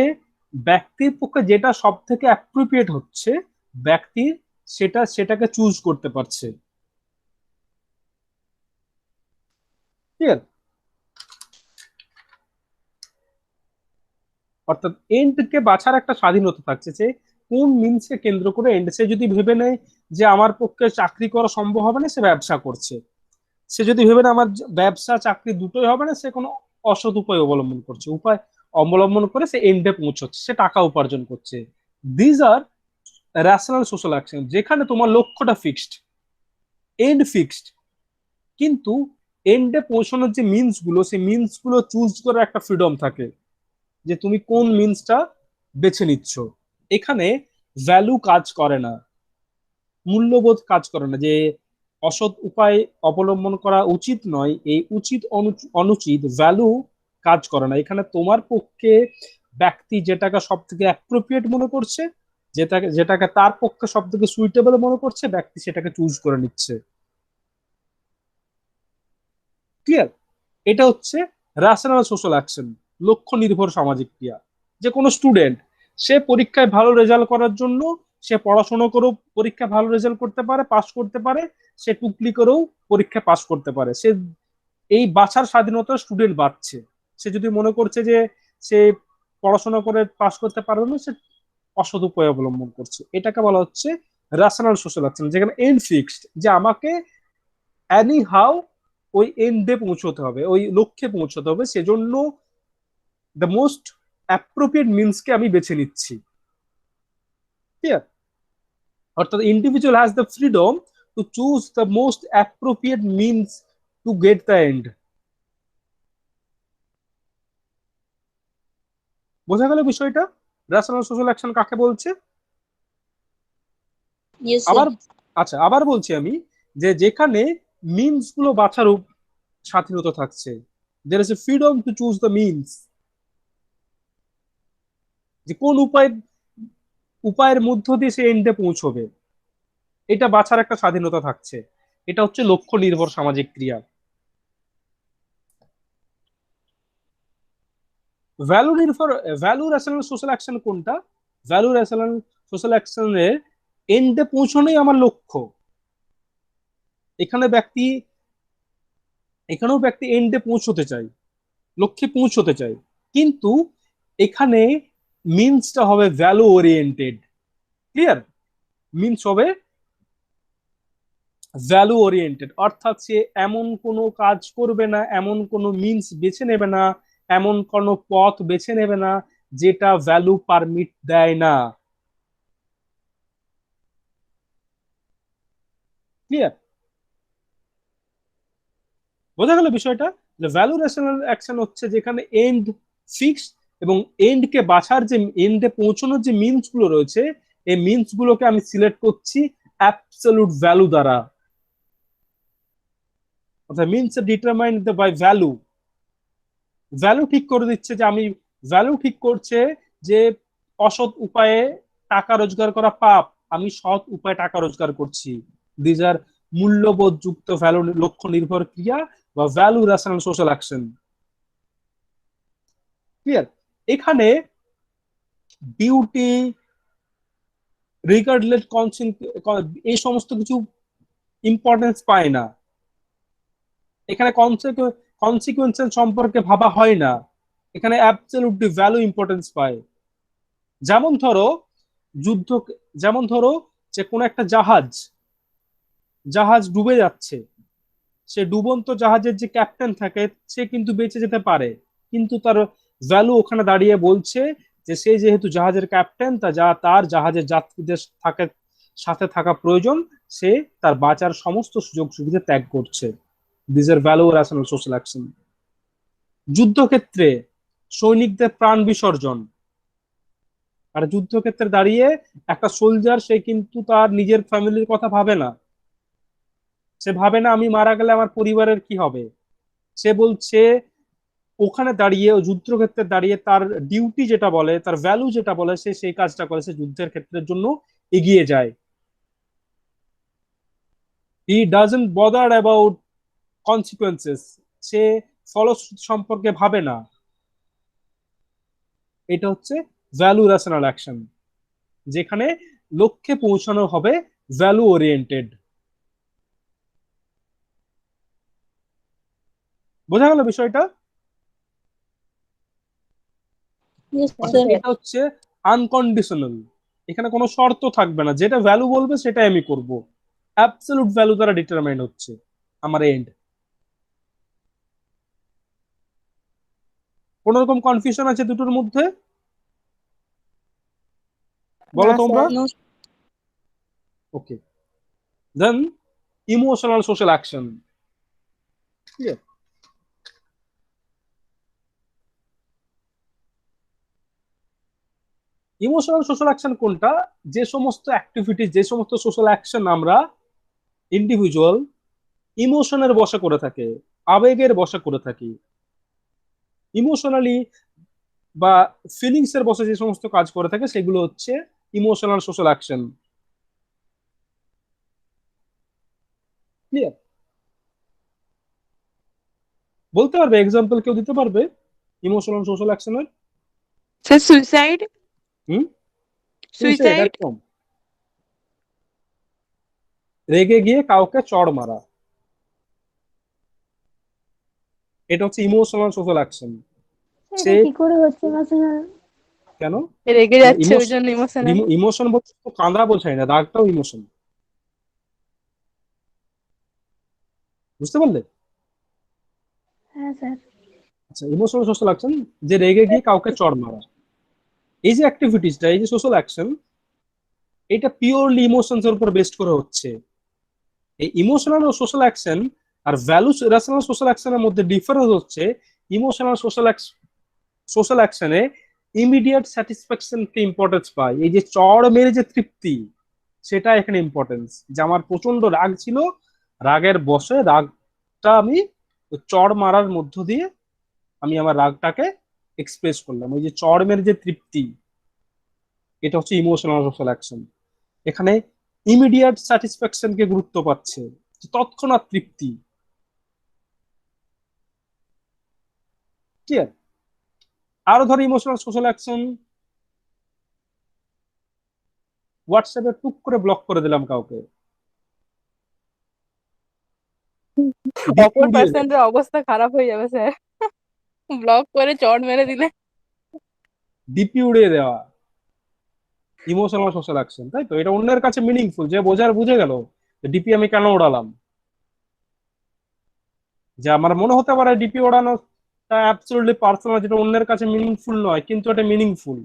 ব্যক্তির পক্ষে যেটা সব থেকে অ্যাপ্রোপ্রিয়েট হচ্ছে, ব্যক্তি সেটাকে চুজ করতে পারছে। ক্লিয়ার? অর্থাৎ এন্ড কে বাছার একটা স্বাধীনতা থাকছে, যে কোন মিনস কে কেন্দ্র করে এন্ড। সে যদি ভেবে নেয় যে আমার পক্ষে চাকরি করা সম্ভব হবে না, সে ব্যবসা করছে। সে যদি ভেবে নেয় আমার ব্যবসা চাকরি দুটোই হবে না, সে কোনো অসৎ উপায় অবলম্বন করছে, উপায় অবলম্বন করে সে এন্ডে পৌঁছচ্ছে, সে টাকা উপার্জন করছে। These are rational social action, যেখানে তোমার লক্ষ্যটা ফিক্সড, এন্ড ফিক্সড, কিন্তু এন্ডে পৌঁছানোর যে মিনস গুলো, সেই মিনস গুলো চুজ করার একটা ফ্রিডম থাকে, যে তুমি কোন মিনসটা বেছে নিচ্ছ। এখানে ভ্যালু কাজ করে না, মূল্যবোধ কাজ করে না, যে অসৎ উপায় অবলম্বন করা উচিত নয়, এই উচিত অনুচিত ভ্যালু কাজ করে না। এখানে তোমার পক্ষে ব্যক্তি যেটাকে সব থেকে অ্যাপ্রোপ্রিয়েট মনে করছে, যেটাকে তার পক্ষে সব থেকে সুইটেবল মনে করছে, ব্যক্তি সেটাকে চুজ করে নিচ্ছে। ক্লিয়ার? এটা হচ্ছে রেশনাল সোশ্যাল অ্যাকশন, লক্ষ্য নির্ভর সামাজিক ক্রিয়া। যে কোনো স্টুডেন্ট, সে পরীক্ষায় ভালো রেজাল্ট করার জন্য সে পড়াশোনা করেও পরীক্ষা ভালো রেজাল্ট করতে পারে, পাস করতে পারে। সে টুকলি করেও পরীক্ষা পাস করতে পারে। সে এই বাছার স্বাধীনতা স্টুডেন্ট বাড়ছে। সে যদি মনে করছে যে সে পড়াশোনা করে পাশ করতে পারবে না, সে অসৎ উপায় অবলম্বন করছে। এটাকে বলা হচ্ছে রেশনাল সোশ্যাল অ্যাকশন, যেখানে এন্ড ফিক্সড, যে আমাকে এনি হাউ ওই এন্ডে পৌঁছতে হবে, ওই লক্ষ্যে পৌঁছতে হবে, সেজন্য দ্য মোস্ট অ্যাপ্রোপ্রিয়েট মিনসকে আমি বেছে নিচ্ছি। ক্লিয়ার? অর্থাৎ individual has the freedom to choose the most appropriate means to get the end. বোঝা গেল বিষয়টা? রেশনাল সোশ্যাল অ্যাকশন কাকে বলছে? ইয়েস আবার আচ্ছা, আবার বলছি আমি, যে যেখানে মিনস গুলো বাছার স্বাধীনতা থাকছে, there is a freedom to choose the means, যে কোন উপায়ের মধ্য দিয়ে সে এন্ডে পৌঁছবে, এটা বাছার একটা স্বাধীনতা থাকছে। এটা হচ্ছে লক্ষ্য নির্ভর সামাজিক ক্রিয়া। ভ্যালু নির্ভর, ভ্যালু রেশনাল সোশ্যাল অ্যাকশন কোনটা? ভ্যালু রেশনাল সোশ্যাল অ্যাকশনের এন্ডে পৌঁছানোই আমার লক্ষ্য। এখানে ব্যক্তি, এখানেও ব্যক্তি এন্ডে পৌঁছতে চাই, লক্ষ্যে পৌঁছতে চাই, কিন্তু এখানে মিনসটা হবে ভ্যালু ওরিয়েন্টেড। ক্লিয়ার? মিনস হবে ভ্যালু ওরিয়েন্টেড, অর্থাৎ সে এমন কোনো কাজ করবে না, এমন কোনো মিনস বেছে নেবে না, এমন কোনো পথ বেছে নেবে না যেটা ভ্যালু পারমিট দেয় না। ক্লিয়ার? বোঝা গেল বিষয়টা? ভ্যালু রেশনাল অ্যাকশন হচ্ছে যেখানে এন্ড ফিক্স, এবং এন্ড কে বাছার, যে এন্ডে পৌঁছানোর যে মিনস গুলো রয়েছে, এই মিনস গুলোকে আমি সিলেক্ট করছি অ্যাবসলিউট ভ্যালু দ্বারা। অর্থাৎ means determined by value. Value ঠিক করে দিচ্ছে, যে আমি, ভ্যালু ঠিক করছে যে অসৎ উপায়ে টাকা রোজগার করা পাপ, আমি সৎ উপায়ে টাকা রোজগার করছি। দিজ আর মূল্যবোধ যুক্ত ভ্যালু লক্ষ্য নির্ভর ক্রিয়া বা value rational social action. Clear? এখানে ডিউটি, রিগার্ডলেস কনসেন্ট, এই সমস্ত কিছু ইম্পর্টেন্স পায় না। এখানে কনসিকুয়েন্সের সম্পর্কে ভাবা হয় না, এখানে অ্যাবসলিউটলি ভ্যালু ইম্পর্টেন্স পায়। যেমন ধরো যুদ্ধ, যেমন ধরো যে কোনো একটা জাহাজ, জাহাজ ডুবে যাচ্ছে, সে ডুবন্ত জাহাজের যে ক্যাপ্টেন থাকে সে কিন্তু বেঁচে যেতে পারে, কিন্তু তার ভ্যালু ওখানে দাঁড়িয়ে বলছে যে সে যেহেতু জাহাজের ক্যাপ্টেন, তার জাহাজের যাত্রীদের থাকে সাথে থাকা প্রয়োজন, সে তার বাঁচার সমস্ত সুযোগ সুবিধা ত্যাগ করছে। This are value rational social action. যুদ্ধক্ষেত্রে সৈনিকদের প্রাণ বিসর্জন, আর যুদ্ধক্ষেত্রে দাঁড়িয়ে একটা সোলজার, সে কিন্তু তার নিজের ফ্যামিলির কথা ভাবে না, সে ভাবে না আমি মারা গেলে আমার পরিবারের কি হবে। সে বলছে ওখানে দাঁড়িয়ে, ও যুদ্ধক্ষেত্রে দাঁড়িয়ে তার ডিউটি যেটা বলে, তার ভ্যালু যেটা বলে, সে সেই কাজটা করে, সে যুদ্ধের ক্ষেত্রের জন্য এগিয়ে যায়। He doesn't bother about consequences, সে ফলশ্রুতি সম্পর্কে ভাবে না। এটা হচ্ছে ভ্যালু রেশনাল অ্যাকশন, যেখানে লক্ষ্যে পৌঁছানো হবে ভ্যালু ওরিয়েন্টেড। বোঝা গেল বিষয়টা? এটা হচ্ছে আনকন্ডিশনাল, এখানে কোনো শর্ত থাকবে না, যেটা ভ্যালু বলবে সেটাই আমি করব, অ্যাবসলিউট ভ্যালু দ্বারা ডিটারমাইন হচ্ছে আমার এন্ড। কোন রকম কনফিউশন আছে দুটোর মধ্যে? বলো তোমরা। Okay, then emotional social action. Emotional social action কোনটা? যে সমস্ত অ্যাক্টিভিটি, যে সমস্ত সোশ্যাল অ্যাকশন আমরা ইন্ডিভিজুয়াল ইমোশনের বশে করে থাকে, আবেগের বশে করে থাকি, ইমোশনালি বা ফিলিংস এর বশে যে সমস্ত কাজ করে থাকে, সেগুলো হচ্ছে ইমোশনাল সোশ্যাল অ্যাকশন। ক্লিয়ার? বলতে পারবে এক্সাম্পল, কেউ দিতে পারবে ইমোশনাল সোশ্যাল অ্যাকশনের? Sir suicide. Hmm, suicide, suicide. একদম। রেগে গিয়ে কাউকে চড় মারা, এটা হচ্ছে ইমোশনাল সোশ্যাল অ্যাকশন। সে কি করে হচ্ছে ইমোশনাল? কেন রেগে যাচ্ছে ওই ইমোশন জন্য ইমোশনাল। ইমোশন বলতে তো কাঁদা বোঝায় না, রাগটাও ইমোশন, বুঝতে পারলে? হ্যাঁ স্যার। আচ্ছা, ইমোশনাল সোশ্যাল অ্যাকশন, যে রেগে গিয়ে কাউকে চড় মারা, এই যে অ্যাক্টিভিটিসটা, এই যে সোশ্যাল অ্যাকশন, এটা পিওরলি ইমোশনস এর উপর বেস্ট করে হচ্ছে। এই ইমোশনাল ও সোশ্যাল অ্যাকশন আর ভ্যালু রেশনাল সোশ্যাল অ্যাকশনের মধ্যে ডিফারেন্স হচ্ছে, ইমোশনাল সোশ্যাল অ্যাকশনে ইমিডিয়েট স্যাটিসফ্যাকশনকে ইম্পর্টেন্স পায়, এই যে চড় মেরে যে তৃপ্তি, সেটা এখানে ইম্পর্টেন্স। যে আমার প্রচন্ড রাগ ছিল, রাগের বশে রাগটা আমি চড় মারার মধ্য দিয়ে আমি আমার রাগটাকে এক্সপ্রেস করলাম, ওই যে চড় মেরে যে তৃপ্তি, এটা হচ্ছে ইমোশনাল সোশ্যাল অ্যাকশন। এখানে ইমিডিয়েট স্যাটিসফ্যাকশনকে গুরুত্ব পাচ্ছে, যে তৎক্ষণাৎ তৃপ্তি। ঠিক আছে, আরো ধর ইমোশনাল সোশ্যাল অ্যাকশন, হোয়াটসঅ্যাপে টুক করে ব্লক করে দিলাম কাউকে, ডিপি অপর উড়িয়ে দেয়, পার্সনের অবস্থা খারাপ হয়ে যাবে স্যার, ব্লক করে চড় মেরে দিলে। ডিপি উড়িয়ে দেওয়া, ইমোশনাল সোশ্যাল অ্যাকশন, তাই তো? এটা অন্যের কাছে মিনিংফুল, যে বোঝার বুঝে গেল ডিপি আমি কেন ওড়ালাম। যে আমার মনে হতে পারে ডিপি ওড়ানো অ্যাবসলিউটলি পার্সোনাল, যেটা অন্যের কাছে মিনিংফুল নয়, কিন্তু এটা মিনিংফুল।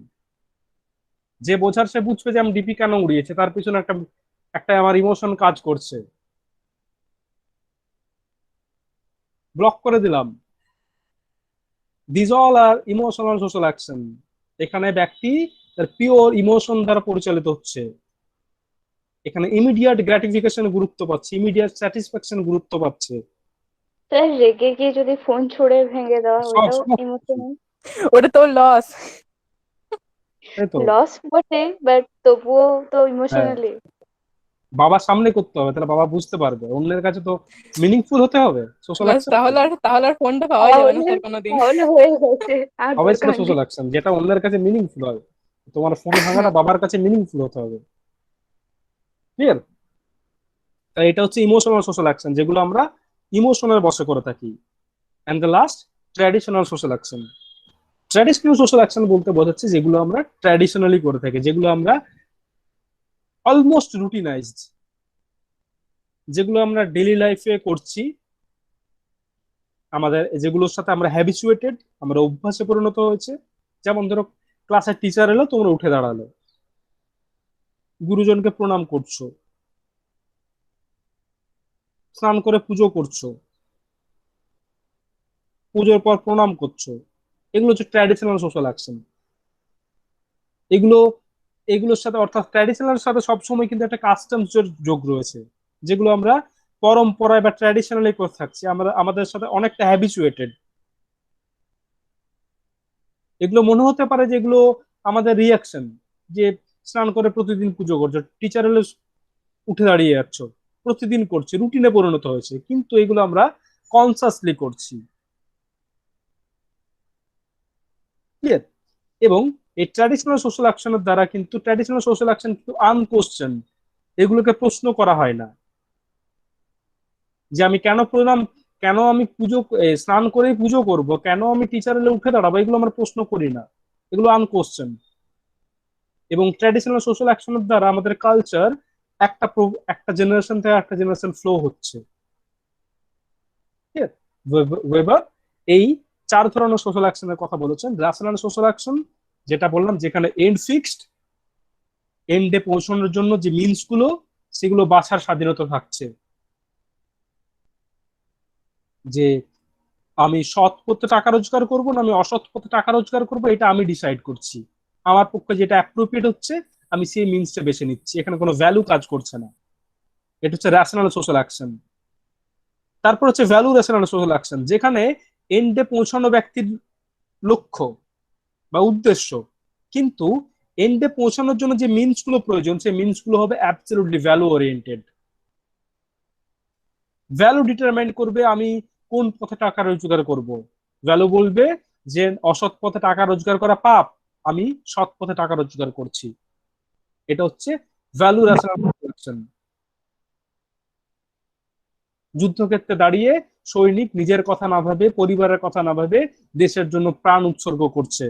যে বোঝার সে বুঝবে যে আমি ডিপি কেন উড়িয়েছে, তার পিছনে একটা একটা আমার ইমোশন কাজ করছে। ব্লক করে দিলাম, these all are emotional social action. এখানে ব্যক্তি তার পিওর ইমোশন দ্বারা পরিচালিত হচ্ছে। এখানে ইমিডিয়েট গ্র্যাটিফিকেশন গুরুত্ব পাচ্ছে, ইমিডিয়েট স্যাটিসফ্যাকশন গুরুত্ব পাচ্ছে। স্যার রেগে গিয়ে যদি ফোন ছুঁড়ে ভেঙে দেওয়া, সব ওটাও সমস্ত কিছু, ইমোশনাল? ওটা তো লস। তাই তো? লস বটে, বাট তবুও তো হ্যাঁ, ইমোশনালি। বাবার সামনে করতে হবে, তাহলে বাবা বুঝতে পারবে। অন্যের কাছে তো মিনিংফুল হতে হবে সোশ্যাল ব্যাস, অ্যাকশন। তাহলে আর ফোনটা পাওয়াই যাবে না তাহলে স্যার কোনোদিন। তাহলে হয়ে গেছে, আর হবে সেটা দরকার সোশ্যাল নেই। অ্যাকশন, যেটা অন্যের কাছে মিনিংফুল হয়। তোমার ফোন ভাঙাটা বাবার কাছে মিনিংফুল হতে হবে, ক্লিয়ার? তাই এটা হচ্ছে ইমোশনাল সোশ্যাল অ্যাকশন, যেগুলো আমরা ইমোশনের বশে করে থাকি। And the last, traditional social action. Traditional social action বলতে বোঝাচ্ছে যেগুলো আমরা ট্র্যাডিশনালি করে থাকি, যেগুলো আমরা অলমোস্ট রুটিনাইজড, যেগুলো আমরা ডেইলি লাইফে করছি, আমাদের যেগুলোর সাথে আমরা হ্যাবিচুয়েটেড, আমরা অভ্যাসে পরিণত হয়েছে। যেমন ধরো, ক্লাসের টিচার এলো, তোমরা উঠে দাঁড়ালো, গুরুজনকে প্রণাম করছো, স্নান করে পুজো করছো, পুজোর পর প্রণাম করছো। এগুলো হচ্ছে ট্র্যাডিশনাল সোশ্যাল অ্যাকশন। এগুলো এগুলোর সাথে, অর্থাৎ ট্র্যাডিশনাল সাথে সবসময় কিন্তু একটা কাস্টমস যোগ রয়েছে, যেগুলো আমরা পরম্পরায় বা ট্র্যাডিশনালি করে থাকছি, আমরা আমাদের সাথে অনেকটা হ্যাবিচুয়েটেড। এগুলো মনে হতে পারে যে এগুলো আমাদের রিয়াকশন, যে স্নান করে প্রতিদিন পুজো করছো, টিচার হলে উঠে দাঁড়িয়ে যাচ্ছ, প্রতিদিন করছি, রুটিনে পরিণত হয়েছে, কিন্তু এগুলো আমরা কনসাসলি করছি, ক্লিয়ার? এবং এই ট্র্যাডিশনাল সোশ্যাল অ্যাকশনের দ্বারা কিন্তু, ট্র্যাডিশনাল সোশ্যাল অ্যাকশন কিন্তু আনকোশ্চেন, এগুলোকে প্রশ্ন করা হয় না। যে আমি কেন প্রণাম, কেন আমি স্নান করেই পুজো করব, কেন আমি টিচার হলে উঠে দাঁড়াবো, এগুলো আমরা প্রশ্ন করি না, এগুলো আনকোশ্চেন। এবং ট্র্যাডিশনাল সোশ্যাল অ্যাকশনের দ্বারা আমাদের কালচার একটা জেনারেশন থেকে একটা জেনারেশন ফ্লো হচ্ছে, ঠিক আছে? ওয়েবার এই চার ধরনের সোশ্যাল অ্যাকশনের কথা বলেছেন। ন্যাশনাল সোশ্যাল অ্যাকশন, যেটা বললাম, যেখানে এন্ড ফিক্সড, এন্ডে পৌঁছানোর জন্য যে মিনস গুলো, সেগুলো বাছার স্বাধীনতা থাকছে। যে আমি সৎ পথে টাকা রোজগার করব না আমি অসৎ পথে টাকা রোজগার করব, এটা আমি ডিসাইড করছি। আমার পক্ষে যেটা অ্যাপ্রোপ্রিয়েট হচ্ছে, আমি সেই মিনসটা বেছে নিচ্ছি, এখানে কোনো ভ্যালু কাজ করছে না। এটা হচ্ছে ন্যাশনাল সোশ্যাল অ্যাকশন। তারপর হচ্ছে ভ্যালু ন্যাশনাল সোশ্যাল অ্যাকশন, যেখানে এন্ডে পৌঁছানো ব্যক্তির লক্ষ্য বা উদ্দেশ্য, কিন্তু এন্ডে পৌঁছানোর জন্য যে মিনস গুলো প্রয়োজন, সেই মিনস গুলো হবে absolutely value oriented. Value determine করবে আমি কোন পথে টাকা রোজগার করব। ভ্যালু বলবে যে অসৎ পথে টাকা রোজগার করা পাপ, আমি সৎ পথে টাকা রোজগার করছি। এটা হচ্ছে ভ্যালু রেশনাল। যুদ্ধক্ষেত্রে দাঁড়িয়ে সৈনিক নিজের কথা না ভাবে, পরিবারের কথা না ভাবে, দেশের জন্য প্রাণ উৎসর্গ করছে।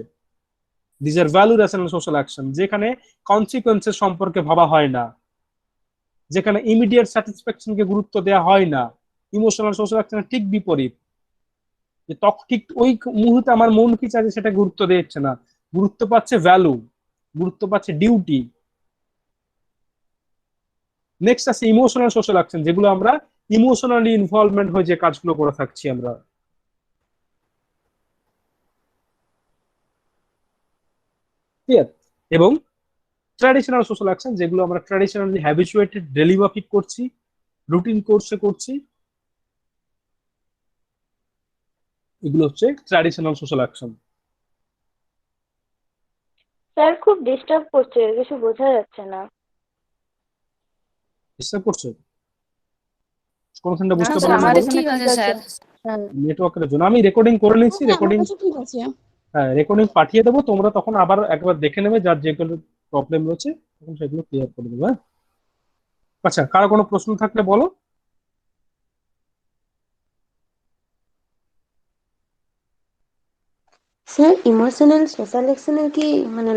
This are value rational social action, যেখানে কনসিকোয়েন্সের সম্পর্কে ভাবা হয় না, যেখানে ইমিডিয়েট স্যাটিসফ্যাকশনকে গুরুত্ব দেওয়া হয় না। ইমোশনাল সোশ্যাল অ্যাকশনের ঠিক বিপরীত, যে তখন ঠিক ওই মুহূর্তে আমার মন কি চাইছে সেটা গুরুত্ব দিচ্ছে না, গুরুত্ব পাচ্ছে ভ্যালু, গুরুত্ব পাচ্ছে ডিউটি। নেক্সট আছে ইমোশনাল সোশ্যাল অ্যাকশন, যেগুলো আমরা ইমোশনালি ইনভলভমেন্ট হয়ে যে কাজগুলো করে থাকছি আমরা। ক্লিয়ার? এবং ট্র্যাডিশনাল সোশ্যাল অ্যাকশন, যেগুলো আমরা ট্র্যাডিশনালি হ্যাবিচুয়েটেড ডেলি ওয়ার্কিং করছি, রুটিন কোর্সে করছি, এগুলো হচ্ছে ট্র্যাডিশনাল সোশ্যাল অ্যাকশন। স্যার খুব ডিস্টার্ব করছে, কিছু বোঝা যাচ্ছে না। ডিস্টার্ব করছে কোনখানটা না বুঝতে স্যার, পারলাম না আমার বলো। এখানে ঠিক আছে। হ্যাঁ, নেটওয়ার্কের জন্য আমি রেকর্ডিং করে নিচ্ছি, রেকর্ডিং, হ্যাঁ রেকর্ডিং পাঠিয়ে দেবো, তোমরা তখন আবার একবার দেখে নেবে, যার যেগুলো প্রবলেম রয়েছে তখন সেগুলো ক্লিয়ার করে দেবো। হ্যাঁ, আচ্ছা, কারো কোনো প্রশ্ন থাকলে বলো। স্যার ইমোশনাল সোশ্যাল অ্যাকশনের কি মানে